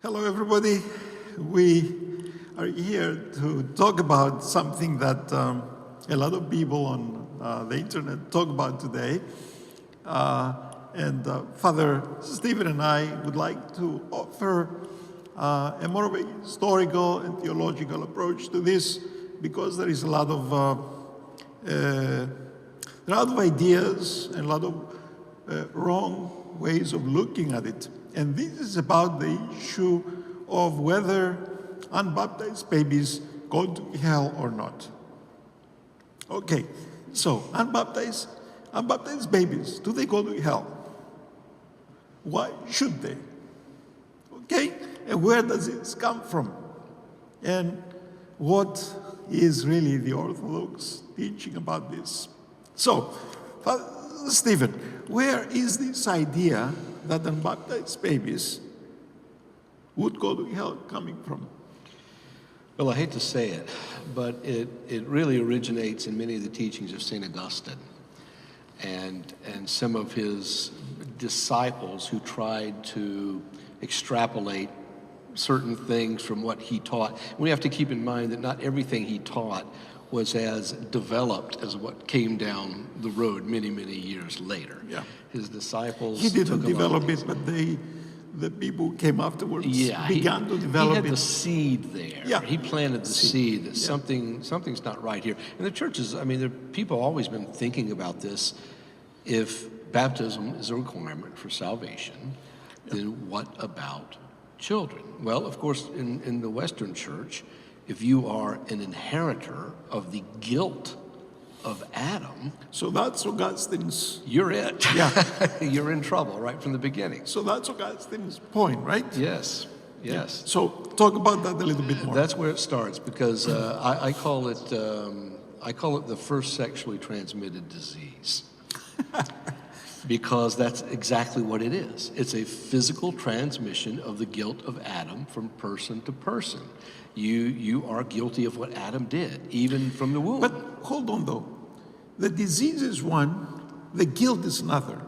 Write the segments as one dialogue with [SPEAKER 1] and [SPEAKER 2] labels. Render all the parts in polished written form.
[SPEAKER 1] Hello, everybody. We are here to talk about something that a lot of people on the internet talk about today. Father Stephen and I would like to offer a more of a historical and theological approach to this because there is a lot of ideas and a lot of wrong ways of looking at it. And this is about the issue of whether unbaptized babies go to hell or not. Okay, so unbaptized babies, do they go to hell? Why should they? Okay, and where does it come from? And what is really the Orthodox teaching about this? So, Father Stephen, where is this idea that unbaptized babies would go to hell coming from?
[SPEAKER 2] Well, I hate to say it, but it really originates in many of the teachings of St. Augustine and some of his disciples who tried to extrapolate certain things from what he taught. We have to keep in mind that not everything he taught was as developed as what came down the road many, many years later.
[SPEAKER 1] Yeah.
[SPEAKER 2] His disciples
[SPEAKER 1] He didn't
[SPEAKER 2] took
[SPEAKER 1] develop it, but the people who came afterwards began to develop it.
[SPEAKER 2] He had the seed there.
[SPEAKER 1] Yeah.
[SPEAKER 2] He planted the seed that something's not right here. And the churches, people have always been thinking about this. If baptism is a requirement for salvation, then what about children? Well, of course, in the Western Church, if you are an inheritor of the guilt of Adam,
[SPEAKER 1] so that's Augustine's.
[SPEAKER 2] You're it.
[SPEAKER 1] Yeah.
[SPEAKER 2] You're in trouble right from the beginning.
[SPEAKER 1] So that's Augustine's point, right?
[SPEAKER 2] Yes.
[SPEAKER 1] Yeah. So talk about that a little bit more.
[SPEAKER 2] That's where it starts because I call it the first sexually transmitted disease. Because that's exactly what it is. It's a physical transmission of the guilt of Adam from person to person. You are guilty of what Adam did, even from the womb.
[SPEAKER 1] But hold on, though. The disease is one, the guilt is another.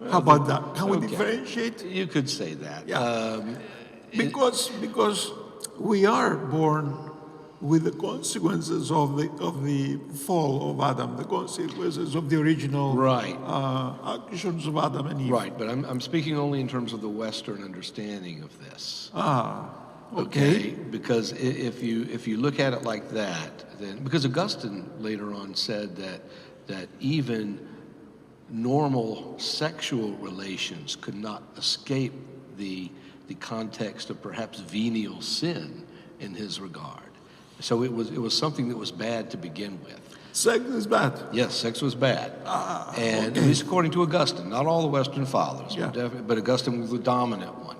[SPEAKER 2] Well,
[SPEAKER 1] how about that? Can we differentiate?
[SPEAKER 2] You could say that.
[SPEAKER 1] Yeah. Because we are born with the consequences of the fall of Adam, the consequences of the original actions of Adam and Eve.
[SPEAKER 2] Right, but I'm speaking only in terms of the Western understanding of this.
[SPEAKER 1] Okay.
[SPEAKER 2] Because if you look at it like that, then because Augustine later on said that even normal sexual relations could not escape the context of perhaps venial sin in his regard. So it was something that was bad to begin with.
[SPEAKER 1] Sex is bad.
[SPEAKER 2] Yes, sex was bad. And at least according to Augustine, not all the Western fathers, but Augustine was the dominant one.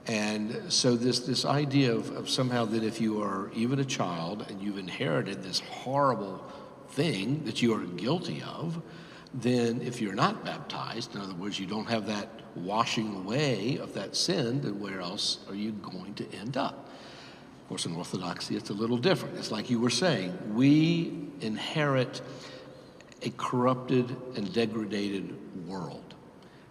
[SPEAKER 2] And so this idea of somehow that if you are even a child and you've inherited this horrible thing that you are guilty of, then if you're not baptized, in other words, you don't have that washing away of that sin, then where else are you going to end up? Of course, in Orthodoxy, it's a little different. It's like you were saying, we inherit a corrupted and degraded world.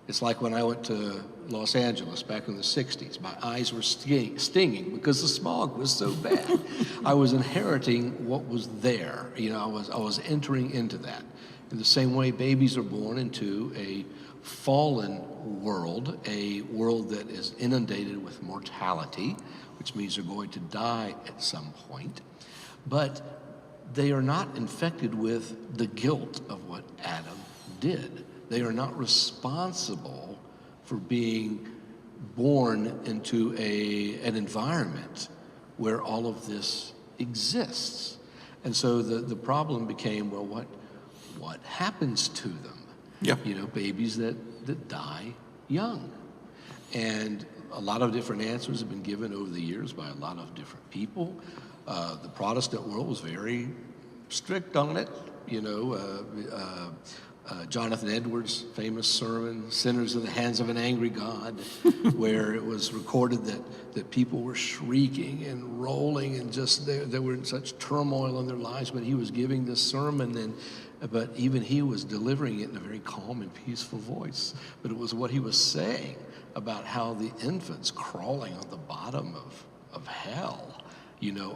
[SPEAKER 2] It's like when I went to Los Angeles back in the 60s. My eyes were stinging because the smog was so bad. I was inheriting what was there. I was entering into that. In the same way, babies are born into a fallen world, a world that is inundated with mortality, which means they're going to die at some point. But they are not infected with the guilt of what Adam did. They are not responsible for being born into an environment where all of this exists. And so the problem became, well, what happens to them?
[SPEAKER 1] Yeah.
[SPEAKER 2] Babies that die young. And a lot of different answers have been given over the years by a lot of different people. The Protestant world was very strict on it. Jonathan Edwards' famous sermon, Sinners in the Hands of an Angry God, where it was recorded that people were shrieking and rolling and just they were in such turmoil in their lives, but he was giving this sermon, but even he was delivering it in a very calm and peaceful voice. But it was what he was saying about how the infants crawling on the bottom of hell,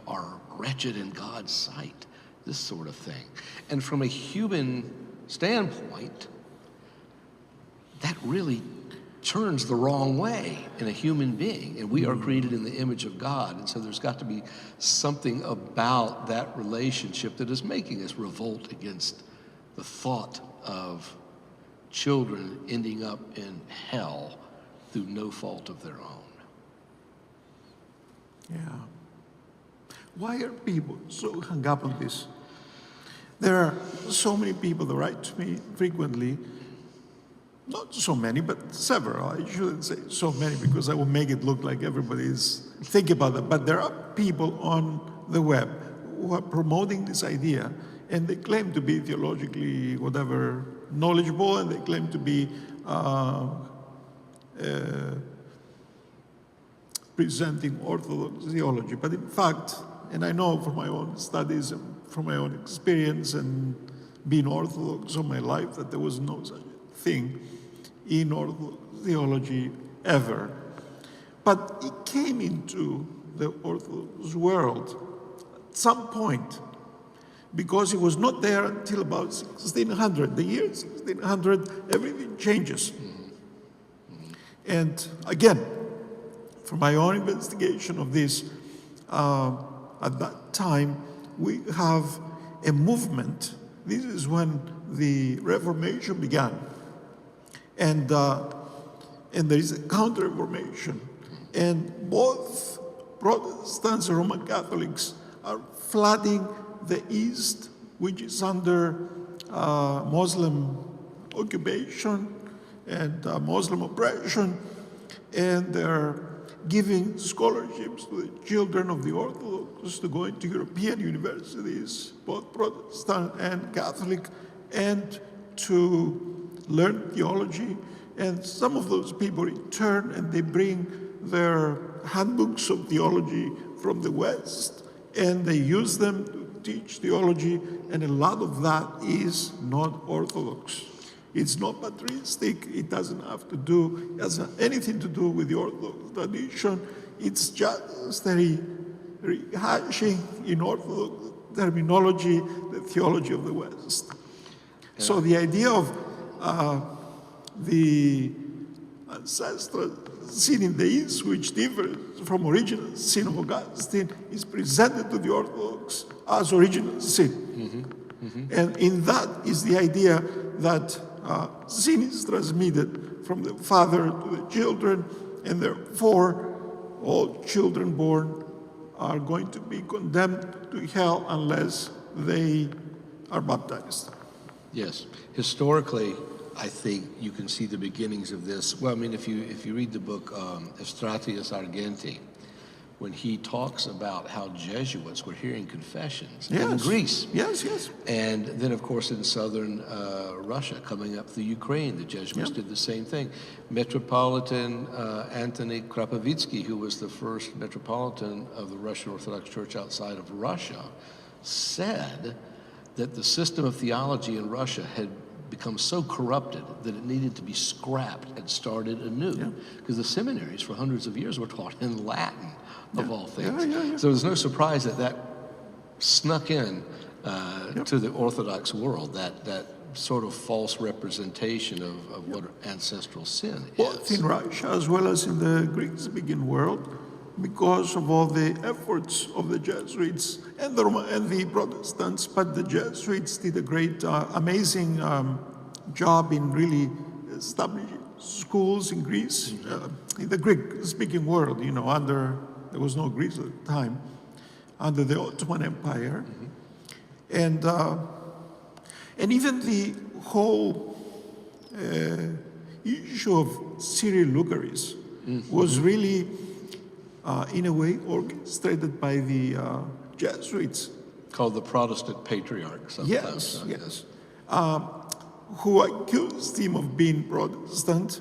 [SPEAKER 2] are wretched in God's sight, this sort of thing. And from a human standpoint, that really turns the wrong way in a human being. And we are created in the image of God. And so there's got to be something about that relationship that is making us revolt against the thought of children ending up in hell through no fault of their own.
[SPEAKER 1] Yeah. Why are people so hung up on this? There are so many people that write to me frequently. Not so many, but several. I shouldn't say so many because I will make it look like everybody is thinking about that. But there are people on the web who are promoting this idea, and they claim to be theologically whatever knowledgeable, and they claim to be presenting Orthodox theology. But in fact, and I know from my own studies and from my own experience and being Orthodox all my life, that there was no such thing in Orthodox theology ever. But it came into the Orthodox world at some point, because it was not there until about 1600. The year 1600, everything changes. And again, from my own investigation of this, at that time, we have a movement. This is when the Reformation began. And there is a counter-reformation. And both Protestants and Roman Catholics are flooding the East, which is under Muslim occupation and Muslim oppression, and they're giving scholarships to the children of the Orthodox to go into European universities, both Protestant and Catholic, and to learn theology. And some of those people return and they bring their handbooks of theology from the West, and they use them to teach theology, and a lot of that is not Orthodox. It's not patristic. It doesn't have to do, it doesn't have anything to do with the Orthodox tradition. It's just rehashing in Orthodox terminology the theology of the West. Yeah. So the idea of the ancestral sin in the East, which differs from original sin of Augustine, is presented to the Orthodox as original sin. Mm-hmm. Mm-hmm. And in that is the idea that sin is transmitted from the father to the children, and therefore all children born are going to be condemned to hell unless they are baptized.
[SPEAKER 2] Yes. Historically, I think you can see the beginnings of this. Well, I mean, if you read the book Estratius Argenti, when he talks about how Jesuits were hearing confessions in Greece.
[SPEAKER 1] Yes, yes.
[SPEAKER 2] And then, of course, in southern Russia, coming up through Ukraine, the Jesuits did the same thing. Metropolitan Anthony Krapovitsky, who was the first metropolitan of the Russian Orthodox Church outside of Russia, said that the system of theology in Russia had become so corrupted that it needed to be scrapped and started anew. Because the seminaries for hundreds of years were taught in Latin, of all things. So there's no surprise that that snuck in to the Orthodox world, that sort of false representation of what ancestral sin is.
[SPEAKER 1] Both in Russia as well as in the Greek-speaking world, because of all the efforts of the Jesuits and the Protestants, but the Jesuits did a great, amazing job in really establishing schools in Greece, in the Greek-speaking world, there was no Greece at the time, under the Ottoman Empire. And even the whole issue of Syri-Lucaris was really, in a way, orchestrated by the Jesuits.
[SPEAKER 2] Called the Protestant Patriarch sometimes.
[SPEAKER 1] Yes. Who accused him of being Protestant,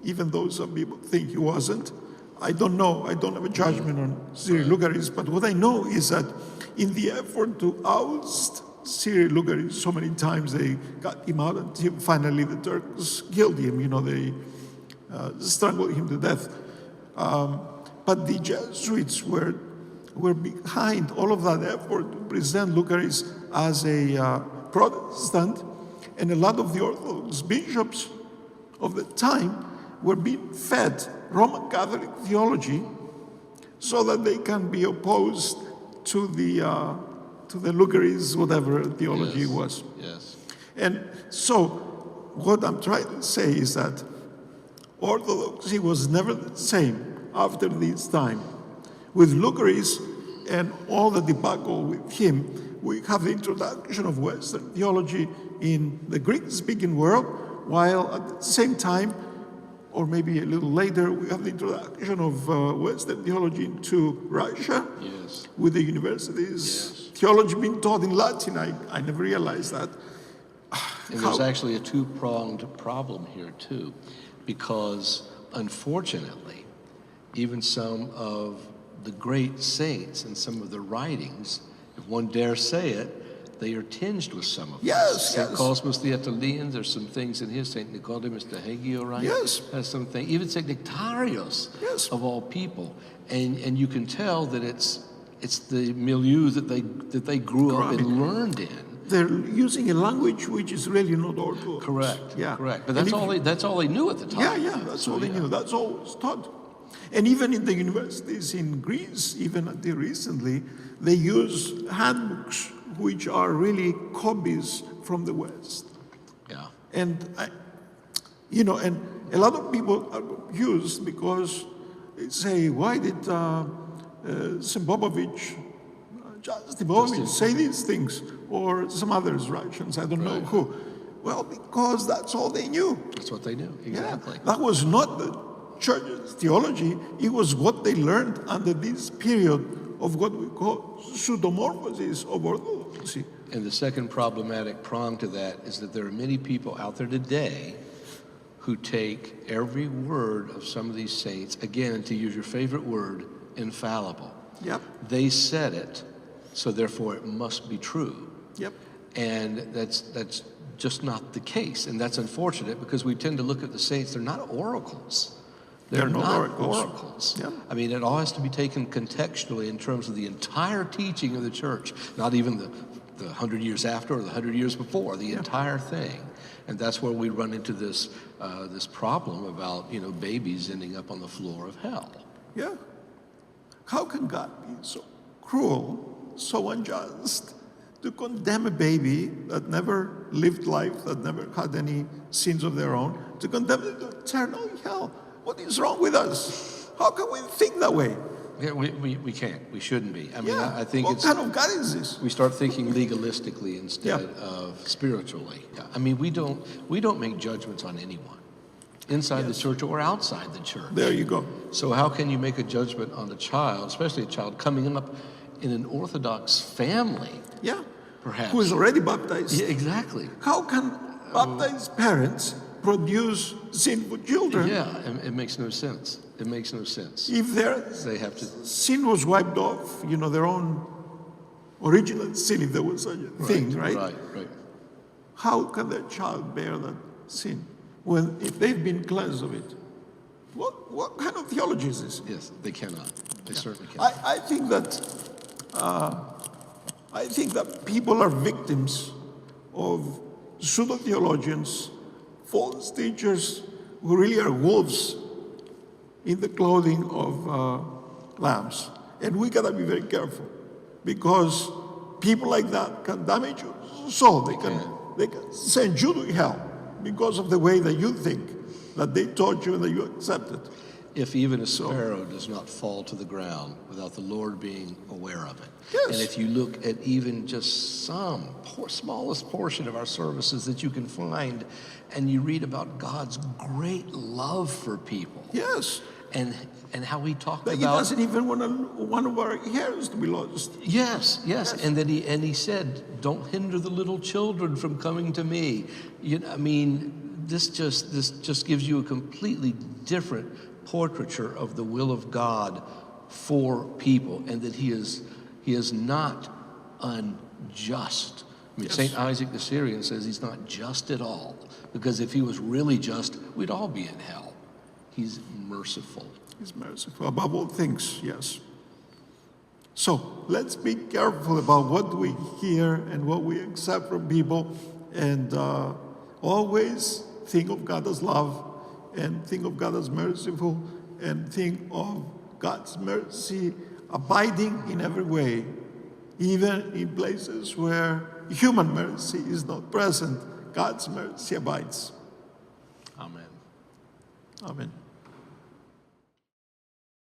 [SPEAKER 1] even though some people think he wasn't. I don't know. I don't have a judgment on Syri-Lucaris, but what I know is that in the effort to oust Syri-Lucaris, so many times they got him out until finally the Turks killed him. They strangled him to death. But the Jesuits were behind all of that effort to present Lucaris as a Protestant, and a lot of the Orthodox bishops of the time were being fed Roman Catholic theology so that they can be opposed to the Lucaris, whatever theology was.
[SPEAKER 2] Yes.
[SPEAKER 1] And so what I'm trying to say is that Orthodoxy was never the same after this time. With Lucaris and all the debacle with him, we have the introduction of Western theology in the Greek-speaking world, while at the same time, or maybe a little later, we have the introduction of Western theology into Russia,
[SPEAKER 2] Yes.
[SPEAKER 1] with the universities,
[SPEAKER 2] Yes.
[SPEAKER 1] theology being taught in Latin. I never realized that.
[SPEAKER 2] And there's actually a two-pronged problem here, too, because unfortunately, even some of the great saints and some of the writings, if one dare say it, they are tinged with some of
[SPEAKER 1] Yes,
[SPEAKER 2] St.
[SPEAKER 1] yes.
[SPEAKER 2] Cosmas the Italian, there's some things in his, St. Nicodemus the Hagio,
[SPEAKER 1] Yes.
[SPEAKER 2] has some things, even St. Nectarios,
[SPEAKER 1] Yes.
[SPEAKER 2] of all people. And you can tell that it's the milieu that they grew up and learned in.
[SPEAKER 1] They're using a language which is really not Orthodox.
[SPEAKER 2] Correct.
[SPEAKER 1] Yeah.
[SPEAKER 2] Correct. But
[SPEAKER 1] And
[SPEAKER 2] that's all they knew at the time.
[SPEAKER 1] Yeah, that's all they knew. That's all was taught. And even in the universities in Greece, even until recently, they use handbooks which are really copies from the West.
[SPEAKER 2] Yeah.
[SPEAKER 1] And and a lot of people are confused because they say, why did St. Popovich, Justin Popovich say these things, or some others, Russians, I don't know who. Well, because that's all they knew.
[SPEAKER 2] That's what they knew. Exactly.
[SPEAKER 1] Yeah, that was not the church's theology. It was what they learned under this period of what we call pseudomorphosis of Orthodoxy.
[SPEAKER 2] And the second problematic prong to that is that there are many people out there today who take every word of some of these saints, again, to use your favorite word, infallible.
[SPEAKER 1] Yep.
[SPEAKER 2] They said it, so therefore it must be true.
[SPEAKER 1] Yep.
[SPEAKER 2] And that's just not the case. And that's unfortunate because we tend to look at the saints, they're not oracles. They're not oracles.
[SPEAKER 1] Yeah.
[SPEAKER 2] I mean, it all has to be taken contextually in terms of the entire teaching of the church, not even the 100 years after or the 100 years before, the entire thing. And that's where we run into this this problem about, babies ending up on the floor of hell.
[SPEAKER 1] Yeah. How can God be so cruel, so unjust, to condemn a baby that never lived life, that never had any sins of their own, to condemn them to eternal hell? What is wrong with us? How can we think that way?
[SPEAKER 2] Yeah, we can't. We shouldn't be. I mean,
[SPEAKER 1] Yeah.
[SPEAKER 2] I think
[SPEAKER 1] What kind of God is this?
[SPEAKER 2] we start thinking legalistically instead of spiritually. Yeah. I mean, we don't make judgments on anyone, inside the church or outside the church.
[SPEAKER 1] There you go.
[SPEAKER 2] So how can you make a judgment on a child, especially a child coming up in an Orthodox family?
[SPEAKER 1] Yeah.
[SPEAKER 2] Perhaps.
[SPEAKER 1] Who is already baptized.
[SPEAKER 2] Yeah, exactly.
[SPEAKER 1] How can baptized parents produce sinful children
[SPEAKER 2] Yeah, it makes no sense. It makes no sense.
[SPEAKER 1] if their
[SPEAKER 2] They have to.
[SPEAKER 1] sin was wiped off, their own original sin, if there was such a thing, right?
[SPEAKER 2] Right.
[SPEAKER 1] How can their child bear that sin if they've been cleansed of it? What kind of theology is this?
[SPEAKER 2] Yes, they cannot. They certainly cannot.
[SPEAKER 1] I think that people are victims of pseudo-theologians, false teachers who really are wolves in the clothing of lambs. And we gotta be very careful because people like that can damage your soul. They can send you to hell because of the way that you think, that they taught you and that you accepted.
[SPEAKER 2] If even a sparrow does not fall to the ground without the Lord being aware of it.
[SPEAKER 1] Yes.
[SPEAKER 2] And if you look at even just some smallest portion of our services that you can find, and you read about God's great love for people.
[SPEAKER 1] Yes.
[SPEAKER 2] And how he talked
[SPEAKER 1] That
[SPEAKER 2] about.
[SPEAKER 1] he doesn't even want one of our hairs to be lost.
[SPEAKER 2] Yes. And then he said, "Don't hinder the little children from coming to me." I mean, this just gives you a completely different portraiture of the will of God for people, and that he is not unjust. I mean, St. Isaac the Syrian says he's not just at all, because if he was really just, we'd all be in hell. He's merciful.
[SPEAKER 1] He's merciful above all things, yes. So let's be careful about what we hear and what we accept from people, and always think of God as love, and think of God as merciful, and think of God's mercy abiding in every way, even in places where human mercy is not present. God's mercy abides.
[SPEAKER 2] Amen.
[SPEAKER 1] Amen.